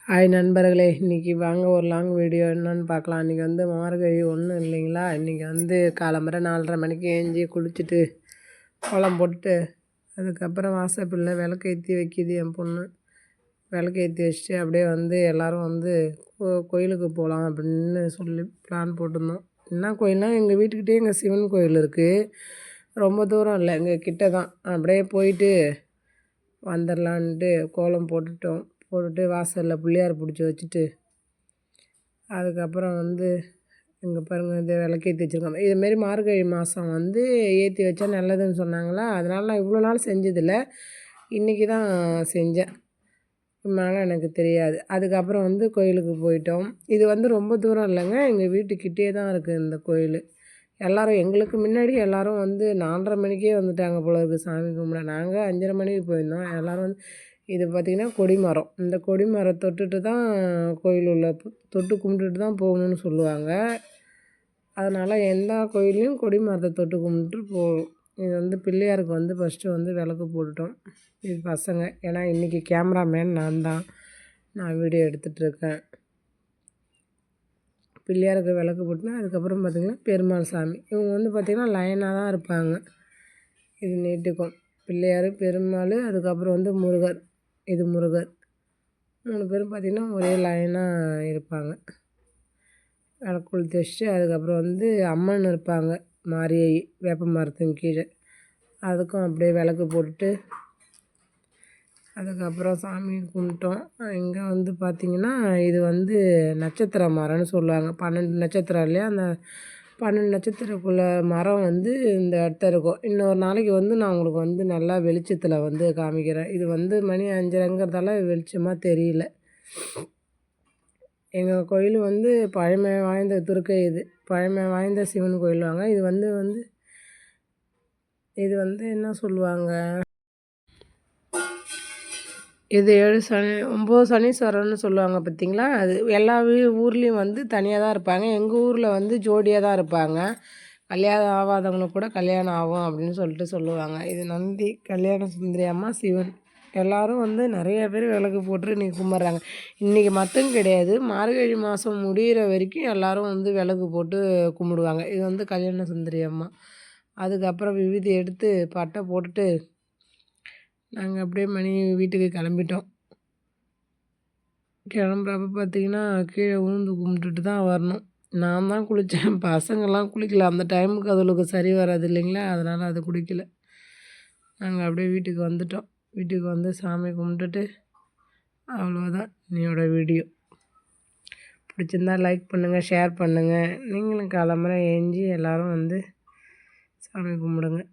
Hi நண்பர்களே, இன்றைக்கி வாங்க ஒரு லாங் வீடியோ என்னென்னு பார்க்கலாம். இன்றைக்கி வந்து மார்கழி ஒன்றும் இல்லைங்களா. இன்றைக்கி வந்து காலம்பரை 4:30 மணிக்கு ஏஞ்சி குளிச்சுட்டு கோலம் போட்டுட்டு அதுக்கப்புறம் வாசப்பில்ல விளக்கேற்றி வைக்கிது என் பொண்ணு. விளக்கேற்றி வச்சுட்டு அப்படியே வந்து எல்லோரும் வந்து கோயிலுக்கு போகலாம் அப்படின்னு சொல்லி பிளான் போட்டிருந்தோம். என்ன கோயில்னால் எங்கள் வீட்டுக்கிட்டே எங்கள் சிவன் கோயில் இருக்குது. ரொம்ப தூரம் இல்லை, எங்கள் கிட்ட தான். அப்படியே போயிட்டு வந்துடலான்ட்டு கோலம் போட்டுட்டு வாசலில் பிள்ளையார் பிடிச்சி வச்சுட்டு அதுக்கப்புறம் வந்து இங்கே பாருங்கள், இது விளக்கேற்றி வச்சுருக்கோம். இதுமாரி மார்கழி மாதம் வந்து ஏற்றி வச்சா நல்லதுன்னு சொன்னாங்களா, அதனால் நான் இவ்வளோ நாள் செஞ்சதில்லை. இன்றைக்கி தான் செஞ்சேன். மேலே எனக்கு தெரியாது. அதுக்கப்புறம் வந்து கோயிலுக்கு போயிட்டோம். இது வந்து ரொம்ப தூரம் இல்லைங்க, எங்கள் வீட்டுக்கிட்டே தான் இருக்குது இந்த கோயில். எல்லோரும் எங்களுக்கு முன்னாடி எல்லோரும் வந்து 4:30 மணிக்கே வந்துட்டாங்க போல இருக்குது சாமி கும்பிட. நாங்கள் 5:30 மணிக்கு போயிருந்தோம். எல்லோரும் வந்து இது பார்த்திங்கன்னா கொடிமரம். இந்த கொடிமரம் தொட்டுட்டு தான் கோயில் உள்ள தொட்டு கும்பிட்டுட்டு தான் போகணுன்னு சொல்லுவாங்க. அதனால் எல்லா கோயிலையும் கொடிமரத்தை தொட்டு கும்பிட்டு போகணும். இது வந்து பிள்ளையாருக்கு வந்து ஃபஸ்ட்டு வந்து விளக்கு போட்டுட்டோம். இது பசங்க, ஏன்னா இன்றைக்கி கேமராமேன் நான் வீடியோ எடுத்துகிட்ருக்கேன். பிள்ளையாருக்கு விளக்கு போட்டுனா அதுக்கப்புறம் பார்த்திங்கன்னா பெருமாள் சாமி. இவங்க வந்து பார்த்திங்கன்னா லைனாக தான் இருப்பாங்க. இது நீட்டுக்கும் பிள்ளையார், பெருமாள், அதுக்கப்புறம் வந்து முருகர். இது முருகர். 3 பேரும் பார்த்திங்கன்னா ஒரே லைனாக இருப்பாங்க. விளக்கு கொளுத்தி வச்சுட்டு அதுக்கப்புறம் வந்து அம்மன் இருப்பாங்க, மாரியை, வேப்ப மரத்தின் கீழே. அதுக்கும் அப்படியே விளக்கு போட்டுட்டு அதுக்கப்புறம் சாமி கும்பிட்டோம். இங்கே வந்து பார்த்திங்கன்னா இது வந்து நட்சத்திர மரம்னு சொல்லுவாங்க. 12 நட்சத்திரம் இல்லையா, அந்த 12 நட்சத்திரக்குள்ள மரம் வந்து இந்த இடத்த இருக்கும். இன்னொரு நாளைக்கு வந்து நான் உங்களுக்கு வந்து நல்லா வெளிச்சத்தில் வந்து காமிக்கிறேன். இது வந்து மணி 5:30ங்கிறதால வெளிச்சமாக தெரியல. எங்கள் கோயில் வந்து பழமை வாய்ந்த துர்க்கை. இது பழமை வாய்ந்த சிவன் கோயிலுவாங்க. இது வந்து என்ன சொல்லுவாங்க, இது 7 சனி 9 சனீஸ்வரர்னு சொல்லுவாங்க பார்த்திங்களா. அது எல்லா ஊர்லேயும் வந்து தனியாக தான் இருப்பாங்க. எங்கள் ஊரில் வந்து ஜோடியாக தான் இருப்பாங்க. கல்யாணம் ஆகாதவங்களுக்கு கூட கல்யாணம் ஆகும் அப்படின்னு சொல்லிட்டு சொல்லுவாங்க. இது நந்தி, கல்யாண சுந்தரி அம்மா, சிவன். எல்லோரும் வந்து நிறைய பேர் விளக்கு போட்டு இன்றைக்கி கும்பிட்றாங்க. இன்றைக்கி மட்டும் கிடையாது, மார்கழி மாதம் முடிகிற வரைக்கும் எல்லோரும் வந்து விளக்கு போட்டு கும்பிடுவாங்க. இது வந்து கல்யாண சுந்தரி அம்மா. அதுக்கப்புறம் விபூதி எடுத்து பட்டை போட்டுட்டு நாங்கள் அப்படியே வீட்டுக்கு கிளம்பிட்டோம். கிளம்புறப்ப பார்த்திங்கன்னா கீழே விழுந்து கும்பிட்டுட்டு தான் வரணும். நான் தான் குளித்தேன், பசங்கள்லாம் குளிக்கல. அந்த டைமுக்கு அதுகளுக்கு சரி வராது இல்லைங்களா, அதனால் அது குளிக்கல. நாங்கள் அப்படியே வீட்டுக்கு வந்துட்டோம். வீட்டுக்கு வந்து சாமி கும்பிட்டுட்டு அவ்வளோதான் என்னோடய வீடியோ. பிடிச்சிருந்தா லைக் பண்ணுங்கள், ஷேர் பண்ணுங்கள். நீங்களும் காலம்பரை ஏஞ்சி எல்லோரும் வந்து சாமி கும்பிடுங்க.